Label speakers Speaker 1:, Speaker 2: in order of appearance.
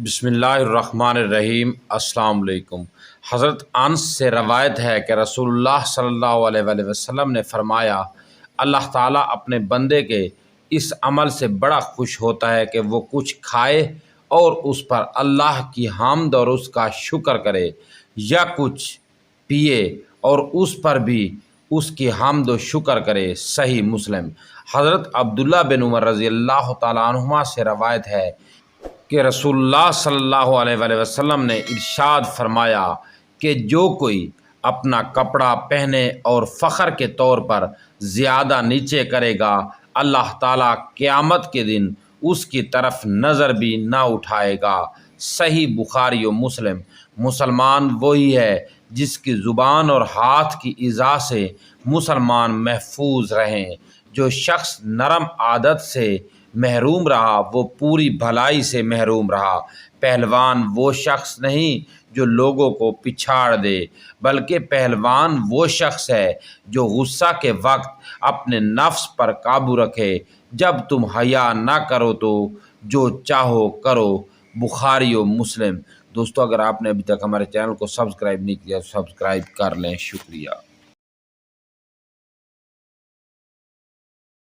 Speaker 1: بسم اللہ الرحمن الرحیم۔ السلام علیکم۔ حضرت انس سے روایت ہے کہ رسول اللہ صلی اللہ علیہ وآلہ وسلم نے فرمایا، اللہ تعالیٰ اپنے بندے کے اس عمل سے بڑا خوش ہوتا ہے کہ وہ کچھ کھائے اور اس پر اللہ کی حمد اور اس کا شکر کرے، یا کچھ پیے اور اس پر بھی اس کی حمد و شکر کرے۔ صحیح مسلم۔ حضرت عبداللہ بن عمر رضی اللہ تعالیٰ عنہما سے روایت ہے کہ رسول اللہ صلی اللہ علیہ وآلہ وسلم نے ارشاد فرمایا کہ جو کوئی اپنا کپڑا پہنے اور فخر کے طور پر زیادہ نیچے کرے گا، اللہ تعالیٰ قیامت کے دن اس کی طرف نظر بھی نہ اٹھائے گا۔ صحیح بخاری و مسلم۔ مسلمان وہی ہے جس کی زبان اور ہاتھ کی ایذا سے مسلمان محفوظ رہیں۔ جو شخص نرم عادت سے محروم رہا وہ پوری بھلائی سے محروم رہا۔ پہلوان وہ شخص نہیں جو لوگوں کو پچھاڑ دے، بلکہ پہلوان وہ شخص ہے جو غصہ کے وقت اپنے نفس پر قابو رکھے۔ جب تم حیا نہ کرو تو جو چاہو کرو۔ بخاری و مسلم۔ دوستو، اگر آپ نے ابھی تک ہمارے چینل کو سبسکرائب نہیں کیا تو سبسکرائب کر لیں۔ شکریہ۔